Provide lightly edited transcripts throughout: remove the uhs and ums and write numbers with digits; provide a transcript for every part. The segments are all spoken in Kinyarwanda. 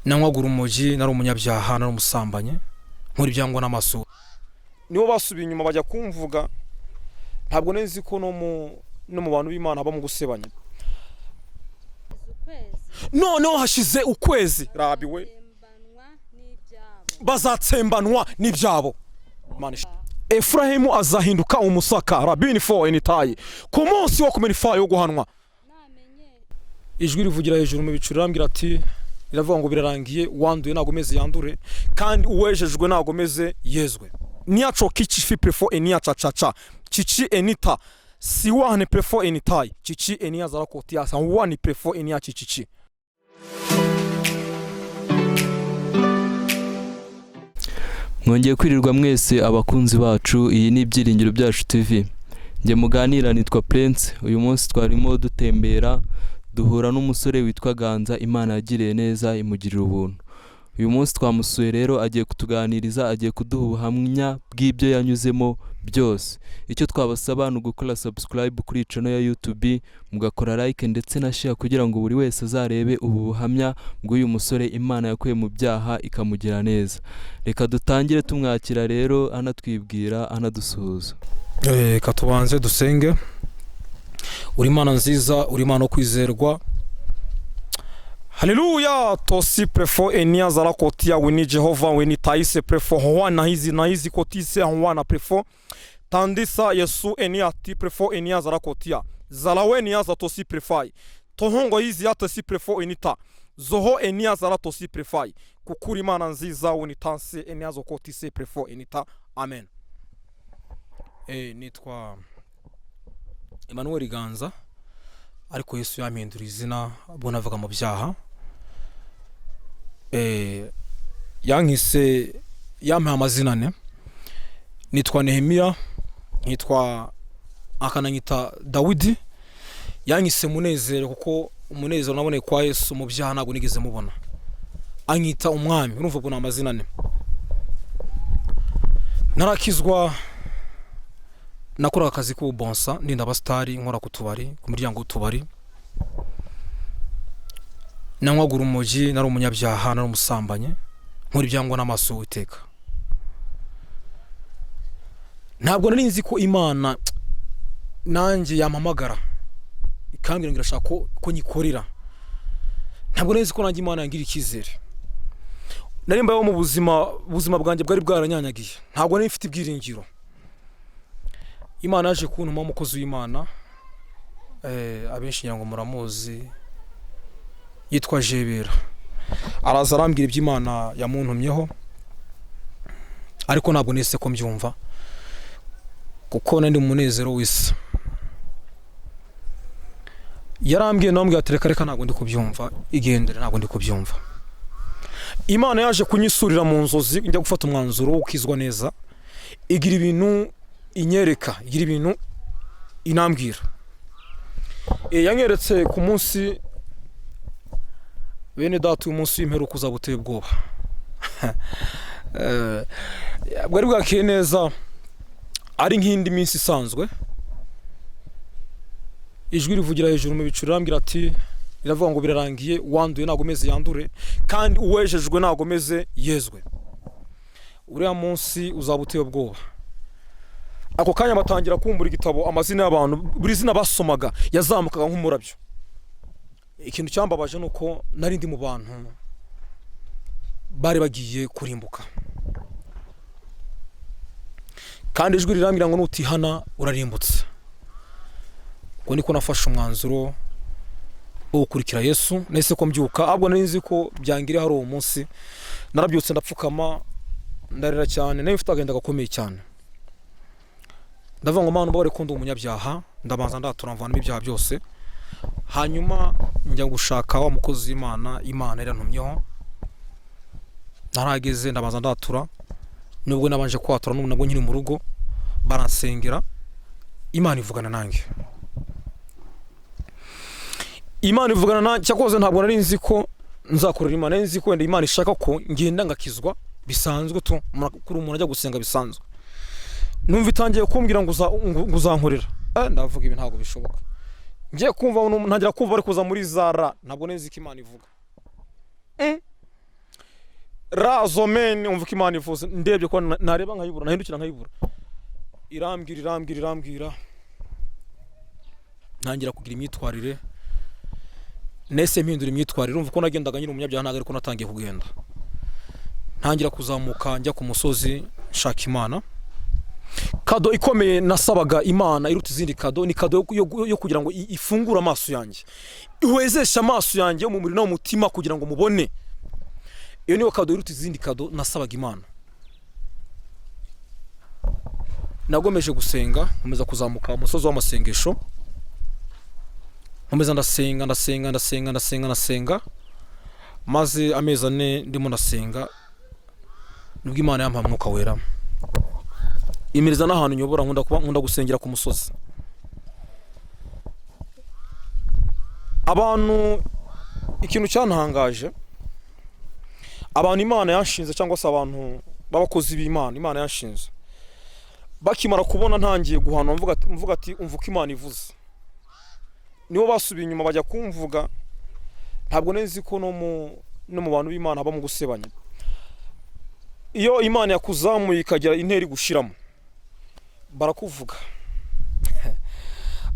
nanywaga urumogi, nari umunyabyaha, nari umusambanye, nkora ibyangwa n'amaso. Nibo basubiye inyuma bajya kumvuga, ntabwo nzi ko no mu bantu b'Imana haba mu gusebanya. Noneho hashize ukwezi rabiwe bazatsembanwa n'ibyabo. Efurahimu azahinduka umusaka rabini fo enitayi ku munsi wo kumenifa yo guhanwa. Ijwi rivugira hejuru mu bicu rirambwira ati, riravuga ngo birarangiye, wanduye nagomeze yandure kandi uwejejwe nagomeze yezwe. Niacho kichi fi prefo enia chachacha chichi enita siwane prefo enitai chichi enia zarakotia sanwani prefo enia chichichi. Mwongeye kwirirwa mwese abakunzi bacu, iyi ni Ibyiringiro Byacu TV. Nge muganira nitwa Prince. Uyu munsi twarimo dutembera duhura n'umusore witwa Ganza, Imana yagiriye neza imugirira ubuntu. Uyu munsi twamusuye rero, agiye kutuganiriza, agiye kuduha ubuhamya bw'ibyo yanyuzemo byose. Icyo twabasaba ni ugukora subscribe kuri channel ya YouTube, mugakora like ndetse na share kugira ngo buri wese azarebe ubu buhamya bw'uyu musore Imana yakuye mu byaha ikamugira neza. Reka dutangire tumwakira rero, anatwibwira, anadusuhuza. Katubanze dusenge. Uri Imana nziza, uri Imana kwizerwa. Haleluya, tosi prefo enia zarakotia weni Jehova weni taise prefo hoana hizi kotise hoana prefo tandisa Yesu enia ti prefo enia zarakotia zalaweni yaza tosi prefai tohongo hizi hata si prefo enita zoho enia zaratosi prefai kukuri Imana nziza weni tanse enia zokotise prefo enita. Amen. Nitwa Emmanuel Ganza, ariko Yesu yampindura izina ubwo navuga mu byaha. Yankise yampaye amazina ane. Nitwa Nehemiya, nitwa akananyita Dawidi. Yankise Munezero kuko umunezero naboneye kwa Yesu mu byaha ntabwo nigeze mubona. Anyita umwami, urumva ubwo amazina ane. Narakizwa, nakora akazi k'ubonsa, ndinda abastari, nkora ku tubari, ku miryango y'utubari. Nanywaga urumogi, nari umunyabyaha, nari umusambanye, nkora ibyangwa n'amaso y'Uwiteka. Ntabwo nari nzi ko Imana nanjye yampamagara ikambwira ngo irashaka ko nyikorera. Ntabwo nari nzi ko nanjye Imana yangira icyizere. Nari mbayeho mu buzima bwanjye bwari bwaranyanyagiye, ntabwo nari mfite ibyiringiro. Imana yaje kuntuma umukozi w'Imana, abenshi ngo muramuzi, yitwa Jebera. Araza arambwira iby'Imana yamuntumyeho, ariko ntabwo nise ko mbyumva kuko nandi umunezero w'isi. Yarambwiye nambwiye ati reka ntabwo ndi kubyumva, igendere ntabwo ndi kubyumva. Imana yaje kunyisurira mu nzozi, njya gufata umwanzuro wo ukizwa neza, igira ibintu inyereka, igira ibintu inambwira. Yanyeretse ku munsi bene data, uyu munsi w'imperuka uzaba uteye ubwoba. Bwari bwakeye neza, ari nk'indi minsi isanzwe. Ijwi rivugira hejuru mu bicu rirambwira ati, riravuga ngo birarangiye, wanduye nagomeze yandure kandi uwejejwe nagomeze yezwe. Uriya munsi uzaba uteye ubwoba. Ako kanya batangira kumbura igitabo, amazina y'abantu, buri zina basomaga yazamukaga nk'umurabyo. Ikintu cyambabaje nuko nari ndi mu bantu bari bagiye kurimbuka, kandi ijwi rirambwira ngo nutihana urarimbutse. Ngo niko nafashe umwanzuro wo gukurikira Yesu. Nese ko mbyuka, ahubwo nari nzi ko byangiriye hari uwo munsi. Narabyutse ndapfukama, ndarira cyane, nari mfite agenda gakomeye cyane. Ndavuga ngo Mana ubare ko ndi umunyabyaha, ndabanza ndatura mvanamo ibyaha byose. Hanyuma njya gushaka wa mukozi w'Imana, Imana yarantumyeho. Narageze ndabanza ndatura, nubwo nabanje kwatura nabwo nkiri mu rugo, baransengera. Imana ivugana nanjye. Imana ivugana nanjye, cyakoze ntabwo nari nzi ko nzakorera Imana. Nari nzi ko wenda Imana ishaka ko ngenda ngakizwa bisanzwe tu, kuri umuntu ajya gusenga bisanzwe. Numva itangiye kumbwira ngo uzankorera. Ndavuga ibi ntabwo bishoboka. Ngiye kumva ntagira kumva ari kuza muri zara, ntabwo nezi ko Imana ivuga. razomen umva ko Imana ivuze ndebye ko nareba nkayibura nahindukira nkayibura irambwira ntangira kugira imyitwarire nese mpindura imyitwarire umva ko nagendaga nyine umunyabyaha ntago ariko natangiye kugenda ntangira kuzamuka njya ku musozi nshaka Imana kado ikomeye nasabaga Imana iruta izindi kado ni kado yo kugira ngo ifungure amaso yanjye ihwezesha amaso yanjye mu muri no mutima kugira ngo mubone iyo niyo kado iruta izindi kado nasabaga Imana nagomeje gusenga nkomeza kuzamuka umusozi w'amasengesho nkomeza ndasenga maze amezi 4 ndimo nasenga nubwo Imana yampa mwuka wera imiriza n'ahantu nyobora nkunda gusengera ku musozi abantu ikintu cyantangaje abantu Imana yanshinze cyangwa se abantu babakozi b'Imana Imana yanshinze bakimara kubona ntangiye guhana mvuga ati umvuka Imana ivuze nibo basubiye inyuma bajya kumvuga ntabwo nezi ko no mu bantu b'Imana haba mu gusebanya iyo Imana yakuzamuye ikagira interi gushiramo barakuvuga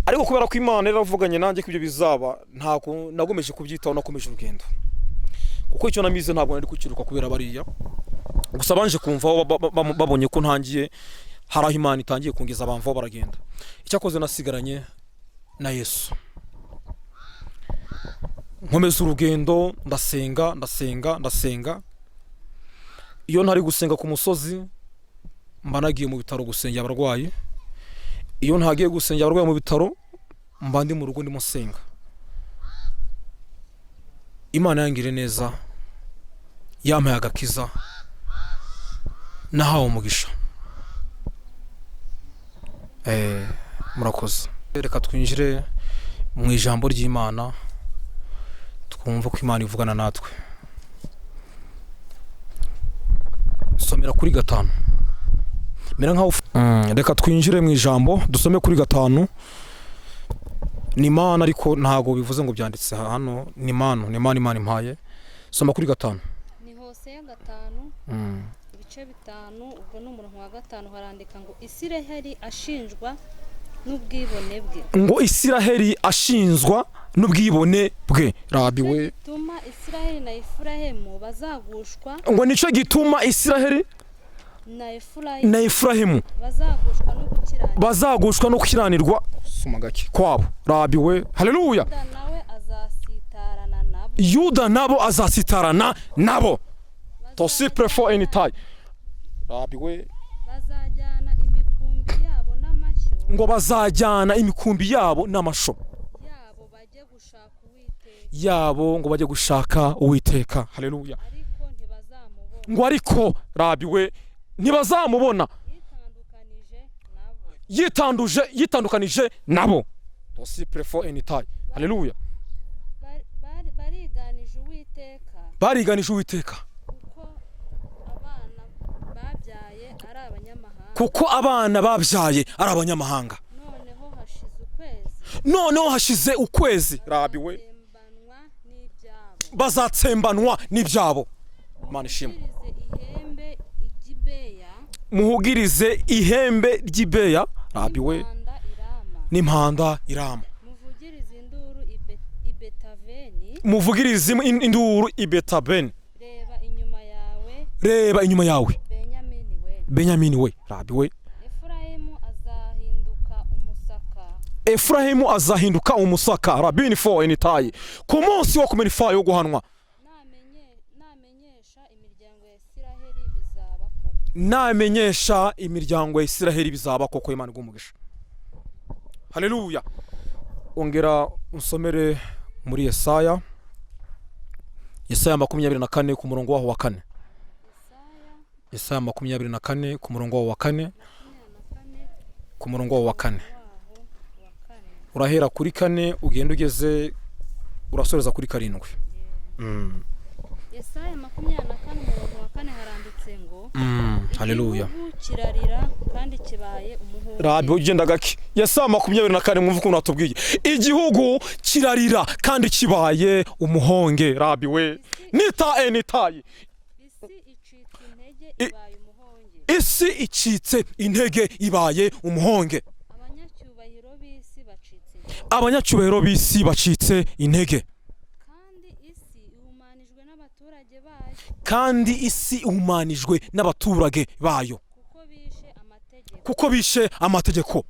ariko kubera ko Imana yaravuganye nanjye ko ibyo bizaba ntako nagomeje kubyitaho nakomeje urugendo kuko icyo namize ntabwo nari kukiruka kubera bariya gusa banje kumva babonye ko ntangiye haraho Imana itangiye kungeza abamvaho baragenda icyakoze nasigaranye na Yesu nkomeza urugendo ndasenga iyo ntari gusenga ku musozi mba nagiye mu bitaro gusengera abarwayi iyo ntagiye gusengera abarwayi mu bitaro mba ndi mu rugo ndimo senga Imana yangire neza yampaye agakiza nahawe umugisha murakoze reka twinjire mu ijambo ry'Imana twumva ko Imana ivugana natwe somera kuri 5 mera nkaho reka twinjire mu ijambo dusome kuri 5 ni Imana ariko ntago bivuze ngo byanditse hano ni Imana impaye soma kuri 5 ni Hosea 5 ibice 5 ubwo n'umurongo wa 5 harandika ngo Isiraheli ashinjwa n'ubwibone bwe ngo Isiraheli ashinzwa n'ubwibone bwe rabiwe tuma Isiraheli na Efurahimu bazagushwa ngo nico gituma Isiraheli na Efurahimu bazagushwa no gukiranirwa soma gake kwabo rabiwe haleluya Yuda nabo azasitarana nabo to sipre for any time rabiwe bazajyana imikumbi yabo n'amashyo ngo bazajyana imikumbi yabo n'amasho yabo ngo bajye gushaka Uwiteka haleluya ngo ariko rabiwe ntibazamubona yitandukanije nabo to sipre for any time haleluya bariganije Uwiteka kuko abana babyaye ari abanyamahanga noneho hashize ukwezi rabiwe bazatsembanwa n'ibyabo Imana ishimwe muhugirize ihembe ry'ibeya rabiwe n'impanda irama muvugirize induru ibetabeni reba inyuma yawe Benyamini we rabiwe Efurahimu azahinduka umusaka rabini for any time ku munsi wo kumena ifa yo guhanwa namenyesha imiryango ya Isiraheli bizaba koko Imana igumugisha haleluya ongera unsomere muri Yesaya 24 ku murongo waho wa 4 Yesaya 24 ku murongo waho wa 4 ku murongo waho wa 4 urahera kuri 4 ugenda ugeze urasoreza kuri 7 Yesaya 24 umurongo wa 4 haranditse ngo haleluya kirarira kandi kibaye umuhungu rabi ugenda gake Yesaya 24 mwumva ukuntu atubwiye igihugu kirarira kandi kibaye umuhonge rabi we nita enitaye isi ibaye umuhonge. isi icitse intege ibaye umuhonge. Abanyacyubahiro b'isi bacitse intege. Abanyacyubahiro b'isi bacitse intege. Kandi isi ihumanijwe n'abaturage bayo. Kuko bishe amategeko.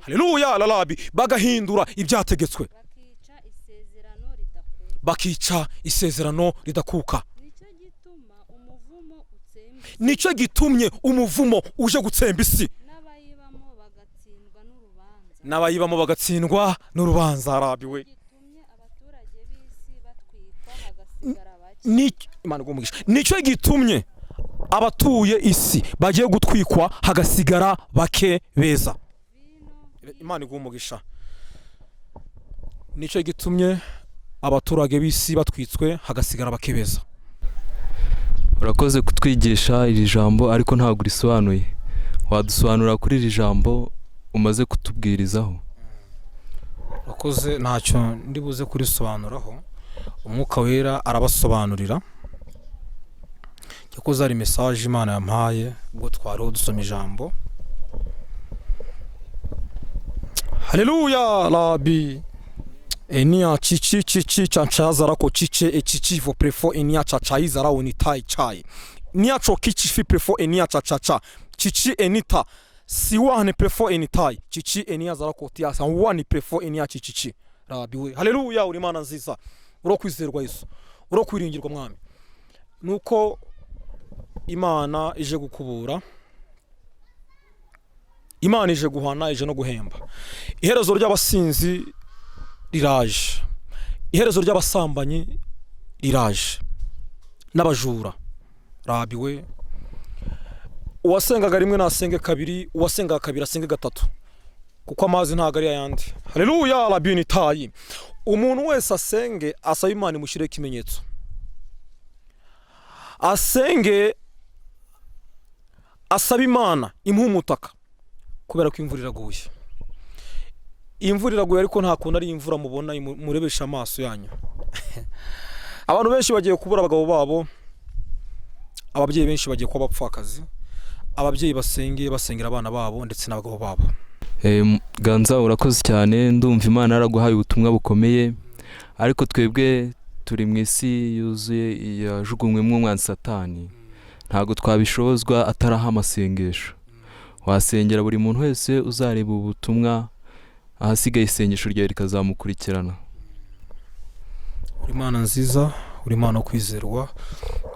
Haleluya lalabi. Bagahindura ibyategetswe. Bakica isezerano ridakuka. Nicyo gitumye umuvumo uje gutsemba isi. N'abayibamo bagatsindwa n'urubanza rabiwe. Nicyo gitumye abatuye isi bagiye gutwikwa hagasigara bake beza. Imana igumugisha. Nicyo gitumye abaturage b'isi batwitswe hagasigara bake beza. Urakoze kutwigisha iri jambo ariko ntabwo risobanuye. Wadusobanura kuri iri jambo umaze kutubwirizaho? Urakoze, ntacyo ndibuze kurisobanuraho. Umwuka wera arabasobanurira. Cyakoze ari message Imana yampaye ubwo twariho dusoma ijambo. Haleluya labi. Enia chichi chanchazara ko chiche echichi vo prefo enia chachaizara unitai chai. Nia chokichi fi prefo enia chachacha. Chichi enita siwane prefo enitai. Chichi enia zara ko tia sanwani prefo enia chichichi. Rabiwe. Haleluya uri Imana nziza. Urokwizerwa Yesu. Urokwiringirwa mwami. Nuko Imana ije gukubura. Imana ije guhana, ije no guhemba. Iherezo ry'abasinzi riraje. Iherezo ry'abasambanyi riraje. N'abajura. Rabiwe. Uwasengaga rimwe nasenge kabiri, uwasengaga kabiri asenge gatatu. Kuko amazi ntago ari ayandi. Haleluya rabini tayi. Umuntu wese asenge asaba Imana imushyire ikimenyetso. Asenge asaba Imana imuha umutaka kubera ko imvura iraguye. Imvura iraguye ariko nta kuntu ari imvura mubona murebesha amaso yanyu. Abantu benshi bagiye kubura abagabo babo. Ababyeyi benshi bagiye kuba bapfakazi. Ababyeyi basengera abana babo ndetse n'abagabo babo. Ganza urakoze cyane, ndumva Imana yaraguhaye ubutumwa bukomeye, ariko twebwe turi mu isi yuzuye yajugunywemo umwanzi Satani. Ntago twabishobozwa ataraha amasengesho. Wasengera buri muntu wese uzareba ubutumwa, ahasigaye isengesho ryawe rikazamukurikirana. Uri Imana nziza, uri Imana kwizerwa.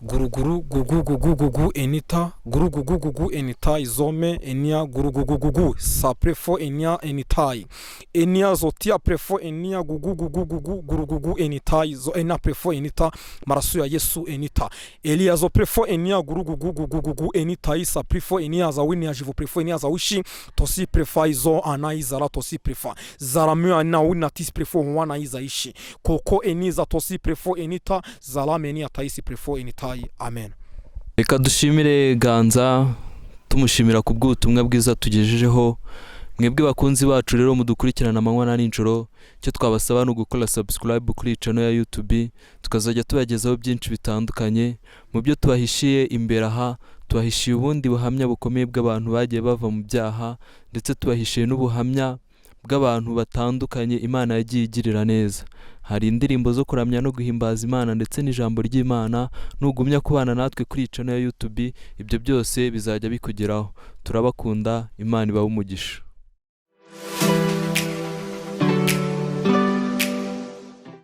Gurugurugugugugugu enita, gurugugugugu enita izome enia gurugugugugu sa prefo enia enitai. Enia zotia prefo enia gugugugugugu gurugugu enitai zo ena prefo enita marasu ya Yesu enita. Elia zo prefo enia gurugugugugugu enitai sa prefo enia za wini ajivo prefo enia za wishi tosi prefa izo ana izara tosi prefa. Zaramu ana wina tis prefo wana iza ishi. Koko eniza tosi prefo enita zalame enia taisi prefo enitai. Amen. Reka dushimire Ganza, tumushimira ku bw'ubutumwa bwiza tugejejeho. Mwebwe bakunzi bacu rero mudukurikirana amanywa na nijoro, cyo twabasaba no gukora subscribe kuri channel ya YouTube, tukazajya tubagezaho byinshi bitandukanye. Mu byo tubahishiye imbere aha, tubahishiye ubundi buhamya bukomeye bw'abantu bagiye bava mu byaha, ndetse tubahishiye n'ubuhamya bw'abantu batandukanye Imana yagiye igirira neza. Hari indirimbo zo kuramya no guhimbaza Imana ndetse n'ijambo ry'Imana. Nugumya kubana natwe kuri channel ya YouTube, ibyo byose bizajya bikugeraho. Turabakunda, Imana ibahe umugisha.